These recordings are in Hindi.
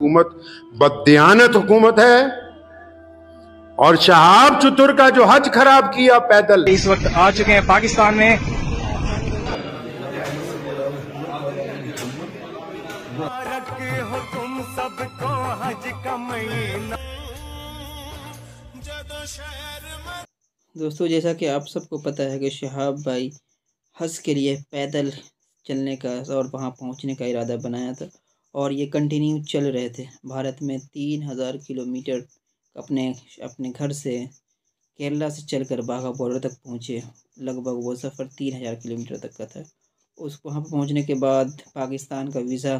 हुकूमत बददियानत हुकूमत है। और शहाब चतुर का जो हज खराब किया पैदल, इस वक्त आ चुके हैं पाकिस्तान में। हो तुम सबको हज का महीना। दोस्तों, जैसा कि आप सबको पता है कि शहाब भाई हज के लिए पैदल चलने का और वहां पहुंचने का इरादा बनाया था और ये कंटिन्यू चल रहे थे। भारत में 3000 किलोमीटर अपने घर से केरला से चलकर बाघा बॉर्डर तक पहुँचे। लगभग वो सफ़र 3000 किलोमीटर तक का था। वहाँ पर पहुँचने के बाद पाकिस्तान का वीज़ा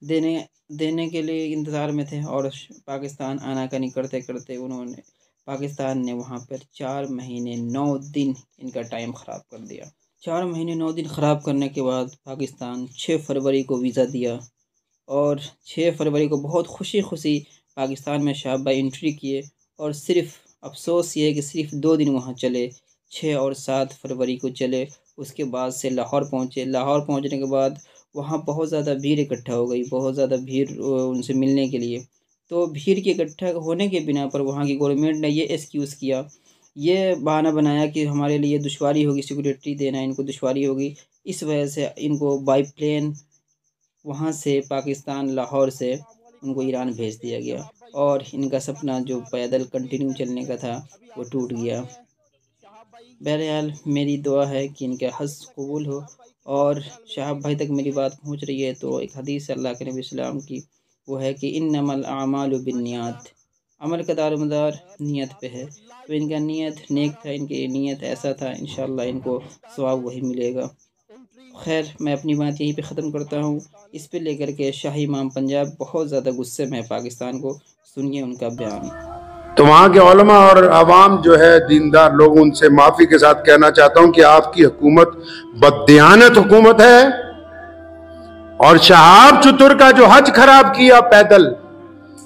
देने के लिए इंतज़ार में थे और पाकिस्तान आनाकानी करते करते पाकिस्तान ने वहाँ पर 4 महीने 9 दिन इनका टाइम ख़राब कर दिया। 4 महीने 9 दिन ख़राब करने के बाद पाकिस्तान 6 फरवरी को वीज़ा दिया और 6 फरवरी को बहुत खुशी पाकिस्तान में शहाब भाई एंट्री किए। और सिर्फ अफसोस ये है कि सिर्फ 2 दिन वहाँ चले, 6 और 7 फरवरी को चले। उसके बाद से लाहौर पहुँचे। लाहौर पहुँचने के बाद वहाँ बहुत ज़्यादा भीड़ इकट्ठा हो गई, बहुत ज़्यादा भीड़ उनसे मिलने के लिए। तो भीड़ के इकट्ठा होने के बिना पर वहाँ की गवर्नमेंट ने ये एक्सक्यूज़ किया, ये बहाना बनाया कि हमारे लिए दुश्वारी होगी, सिक्योरिटी देना इनको दुश्वारी होगी। इस वजह से इनको बाई प्लेन वहाँ से पाकिस्तान लाहौर से उनको ईरान भेज दिया गया और इनका सपना जो पैदल कंटिन्यू चलने का था वो टूट गया। बहरहाल मेरी दुआ है कि इनका हज कबूल हो और शहाब भाई तक मेरी बात पहुँच रही है। तो एक हदीस अल्लाह के नबी सल्लल्लाहु अलैहि वसल्लम की वो है कि इन्नमल आमालु बिन्नियात, अमल का दारोमदार नियत पे है। तो इनका नियत नेक था, इनकी नियत ऐसा था, इंशाअल्लाह इनको सवाब वही मिलेगा। खैर, मैं अपनी बात यहीं पे ख़त्म करता हूँ। इस पे लेकर के शाही इमाम पंजाब बहुत ज़्यादा गुस्से में है पाकिस्तान को। सुनिए उनका बयान। तो वहाँ के उलमा और अवाम जो है दीनदार लोग, उनसे माफ़ी के साथ कहना चाहता हूँ कि आपकी हुकूमत बददियानत हुकूमत है। और शहाब चतुर का जो हज खराब किया पैदल,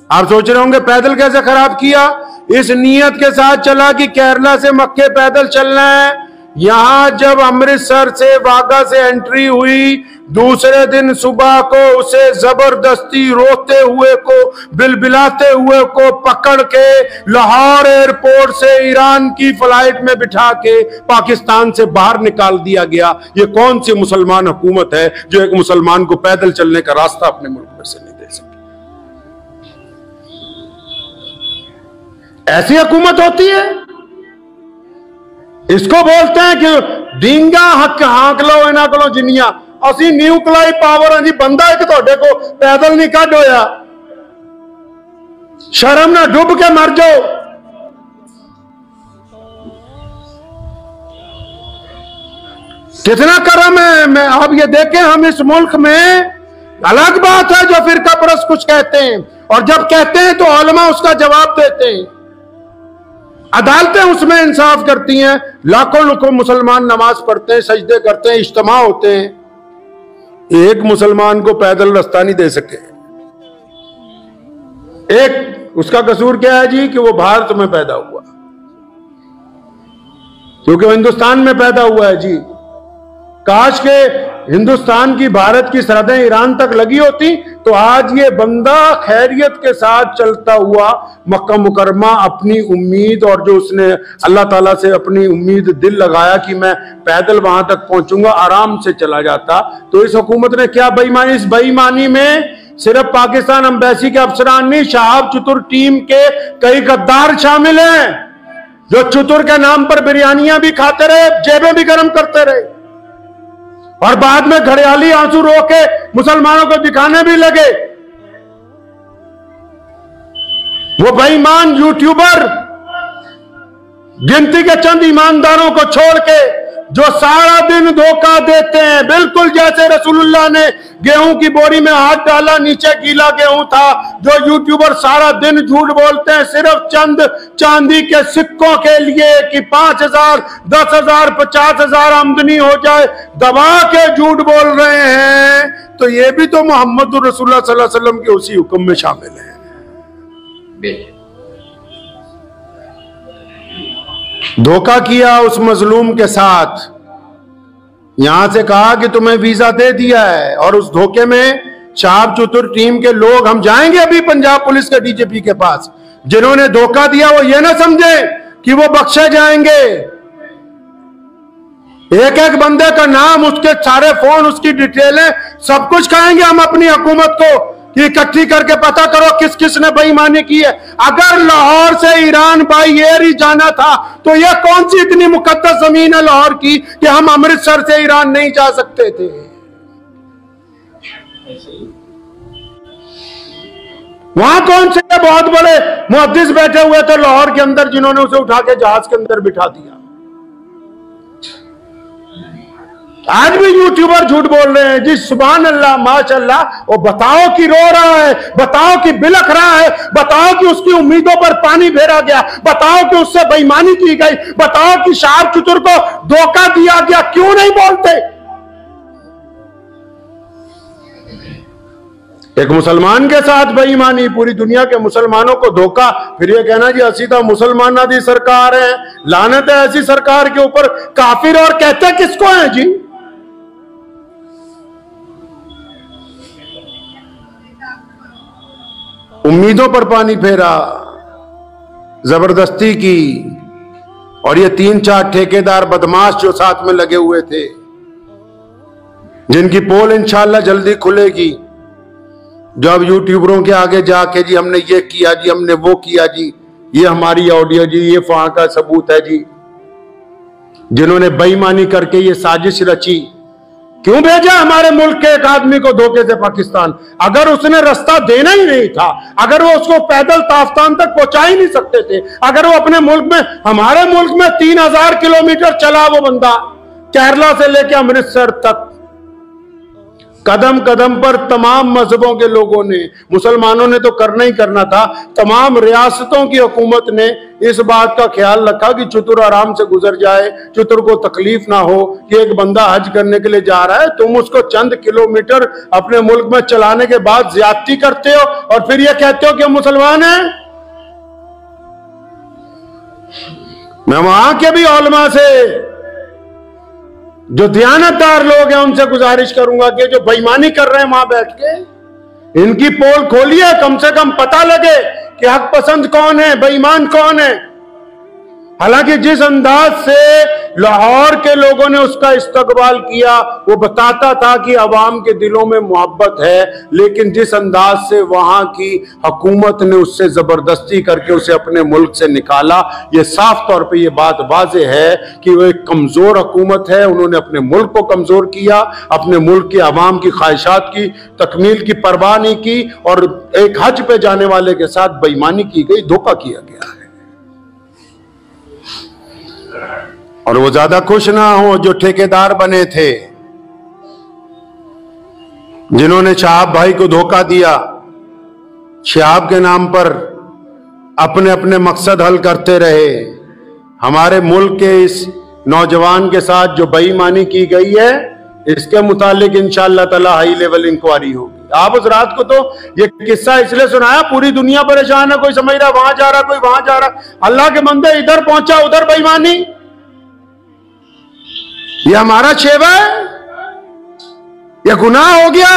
आप सोच रहे होंगे पैदल कैसे खराब किया? इस नियत के साथ चला कि केरला से मक्के पैदल चलना है। यहां जब अमृतसर से वाघा से एंट्री हुई, दूसरे दिन सुबह को उसे जबरदस्ती रोते हुए को, बिलबिलाते हुए को पकड़ के लाहौर एयरपोर्ट से ईरान की फ्लाइट में बिठा के पाकिस्तान से बाहर निकाल दिया गया। ये कौन सी मुसलमान हुकूमत है जो एक मुसलमान को पैदल चलने का रास्ता अपने मुल्क में से नहीं दे सकती? ऐसी हुकूमत होती है? इसको बोलते हैं कि डींगा हक हाँक लो इना को जिन्नियां असी न्यूक्लियर पावर जी, बंदा एक तोड़े को पैदल नहीं कढ़ होया। शर्म ना डूब के मर जाओ। कितना करम है। मैं आप ये देखें, हम इस मुल्क में, अलग बात है जो फिरका परस्त कुछ कहते हैं और जब कहते हैं तो उलमा उसका जवाब देते हैं, अदालतें उसमें इंसाफ करती हैं। लाखों मुसलमान नमाज पढ़ते हैं, सजदे करते हैं, इज्तिमा होते हैं, एक मुसलमान को पैदल रास्ता नहीं दे सके। एक उसका कसूर क्या है जी? कि वो भारत में पैदा हुआ, क्योंकि वो हिंदुस्तान में पैदा हुआ है जी। काश के हिंदुस्तान की भारत की सरहदें ईरान तक लगी होती तो आज ये बंदा खैरियत के साथ चलता हुआ मक्का मुकरमा अपनी उम्मीद, और जो उसने अल्लाह ताला से अपनी उम्मीद दिल लगाया कि मैं पैदल वहां तक पहुंचूंगा, आराम से चला जाता। तो इस हुकूमत ने क्या बेईमानी, इस बेईमानी में सिर्फ पाकिस्तान एम्बेसी के अफसरान नहीं, शहाब चतुर टीम के कई गद्दार शामिल हैं जो चतुर के नाम पर बिरयानियां भी खाते रहे, जेबें भी गर्म करते रहे और बाद में घड़ियाली आंसू रो के मुसलमानों को दिखाने भी लगे। वो बेईमान यूट्यूबर गिनती के चंद ईमानदारों को छोड़ के जो सारा दिन धोखा देते हैं, बिल्कुल जैसे रसूलुल्लाह ने गेहूं की बोरी में हाथ डाला, नीचे गीला गेहूं था। जो यूट्यूबर सारा दिन झूठ बोलते हैं सिर्फ चंद चांदी के सिक्कों के लिए कि 5000, 10,000, 50,000 आमदनी हो जाए, दबा के झूठ बोल रहे हैं, तो ये भी तो मोहम्मद रसूलुल्लाह सल्लल्लाहु अलैहि वसल्लम के उसी हुक्म में शामिल है। धोखा किया उस मजलूम के साथ, यहां से कहा कि तुम्हें वीजा दे दिया है और उस धोखे में शहाब चतुर टीम के लोग, हम जाएंगे अभी पंजाब पुलिस के डीजीपी के पास, जिन्होंने धोखा दिया वो ये ना समझे कि वो बख्शे जाएंगे। एक एक बंदे का नाम, उसके सारे फोन, उसकी डिटेलें, सब कुछ कहेंगे हम अपनी हुकूमत को कि इकट्ठी करके पता करो किस किस ने बेईमानी की है। अगर लाहौर से ईरान बाई एयर ही जाना था तो यह कौन सी इतनी मुकद्दस जमीन है लाहौर की कि हम अमृतसर से ईरान नहीं जा सकते थे। वहां कौन से बहुत बड़े मुहद्दिस बैठे हुए थे लाहौर के अंदर जिन्होंने उसे उठा के जहाज के अंदर बिठा दिया। आज भी यूट्यूबर झूठ बोल रहे हैं जी, सुभान अल्लाह माशाअल्लाह। वो बताओ कि रो रहा है, बताओ कि बिलख रहा है, बताओ कि उसकी उम्मीदों पर पानी फेरा गया, बताओ कि उससे बेईमानी की गई, बताओ कि शहाब चतुर को धोखा दिया गया। क्यों नहीं बोलते? एक मुसलमान के साथ बेईमानी, पूरी दुनिया के मुसलमानों को धोखा, फिर ये कहना जी असी तो मुसलमाना दी सरकार है। लानत है ऐसी सरकार के ऊपर। काफिर और कहते किसको है जी? उम्मीदों पर पानी फेरा, जबरदस्ती की। और ये 3-4 ठेकेदार बदमाश जो साथ में लगे हुए थे, जिनकी पोल इंशाल्लाह जल्दी खुलेगी, जो अब यूट्यूबरों के आगे जाके जी हमने ये किया जी, हमने वो किया जी, ये हमारी ऑडियो जी, ये वहां का सबूत है जी, जिन्होंने बेईमानी करके ये साजिश रची। क्यों भेजा हमारे मुल्क के एक आदमी को धोखे से पाकिस्तान? अगर उसने रास्ता देना ही नहीं था, अगर वो उसको पैदल ताफ्तान तक पहुंचा ही नहीं सकते थे, अगर वो अपने मुल्क में, हमारे मुल्क में 3000 किलोमीटर चला वो बंदा, केरला से लेकर अमृतसर तक, कदम कदम पर तमाम मजहबों के लोगों ने, मुसलमानों ने तो करना ही करना था, तमाम रियासतों की हुकूमत ने इस बात का ख्याल रखा कि चतुर आराम से गुजर जाए, चतुर को तकलीफ ना हो कि एक बंदा हज करने के लिए जा रहा है, तुम उसको चंद किलोमीटर अपने मुल्क में चलाने के बाद ज्यादती करते हो और फिर ये कहते हो कि हम मुसलमान हैं। मैं वहां के भी उलमा से, जो दयानतदार लोग हैं, उनसे गुजारिश करूंगा कि जो बेईमानी कर रहे हैं वहां बैठ के, इनकी पोल खोलिए, कम से कम पता लगे कि हक पसंद कौन है, बेईमान कौन है। हालांकि जिस अंदाज से लाहौर के लोगों ने उसका इस्तकबाल किया वो बताता था कि अवाम के दिलों में मोहब्बत है, लेकिन जिस अंदाज से वहां की हुकूमत ने उससे जबरदस्ती करके उसे अपने मुल्क से निकाला, ये साफ तौर पे ये बात वाज़ेह है कि वो एक कमजोर हुकूमत है। उन्होंने अपने मुल्क को कमजोर किया, अपने मुल्क के अवाम की ख्वाहिशात की तकमील की परवाह नहीं की, और एक हज पे जाने वाले के साथ बेईमानी की गई, धोखा किया गया है। और वो ज्यादा खुश ना हो जो ठेकेदार बने थे, जिन्होंने शहाब भाई को धोखा दिया, शहाब के नाम पर अपने अपने मकसद हल करते रहे। हमारे मुल्क के इस नौजवान के साथ जो बेईमानी की गई है, इसके मुतालिक इंशाअल्लाह ताला हाई लेवल इंक्वायरी होगी। आप उस रात को तो ये किस्सा इसलिए सुनाया, पूरी दुनिया परेशान है, कोई समझ रहा वहां जा रहा, कोई वहां जा रहा। अल्लाह के बंदे, इधर पहुंचा उधर बेईमानी, ये हमारा शेवा है, ये गुनाह हो गया।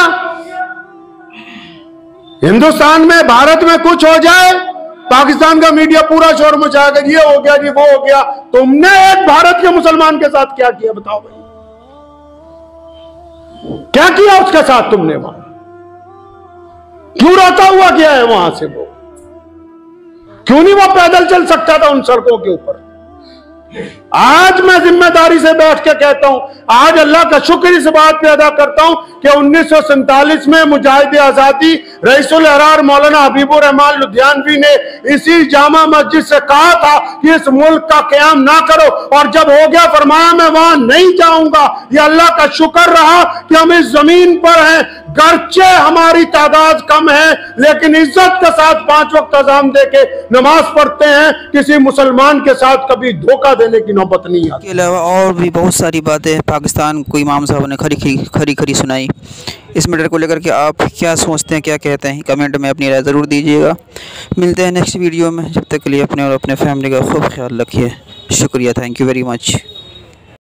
हिंदुस्तान में, भारत में कुछ हो जाए, पाकिस्तान का मीडिया पूरा शोर मचाएगा, ये हो गया जी, वो हो गया। तुमने एक भारत के मुसलमान के साथ क्या किया बताओ भाई? क्या किया उसके साथ तुमने? वहां क्यों रोता हुआ गया है वहां से? वो क्यों नहीं वो पैदल चल सकता था उन सड़कों के ऊपर? आज मैं जिम्मेदारी से बैठ के कहता हूं, आज अल्लाह का शुक्र इस बात पे अदा करता हूं कि 1947 में मुजाहिद आजादी रईसुल अहरार मौलाना हबीबुर रहमान लुधियानवी ने इसी जामा मस्जिद से कहा था कि इस मुल्क का क़याम ना करो, और जब हो गया फरमाया मैं वहां नहीं जाऊंगा। ये अल्लाह का शुक्र रहा कि हम इस जमीन पर हैं, गर्चे हमारी तादाद कम है, लेकिन इज्जत के साथ 5 वक्त अज़ान देके नमाज पढ़ते हैं। किसी मुसलमान के साथ कभी धोखा देने की नौबत नहीं आती। इसके अलावा और भी बहुत सारी बातें पाकिस्तान को इमाम साहब ने खरी सुनाई। इस मैटर को लेकर के आप क्या सोचते हैं, क्या कहते हैं, कमेंट में अपनी राय ज़रूर दीजिएगा। मिलते हैं नेक्स्ट वीडियो में, जब तक के लिए अपने और अपने फैमिली का खूब ख्याल रखिए। शुक्रिया, थैंक यू वेरी मच।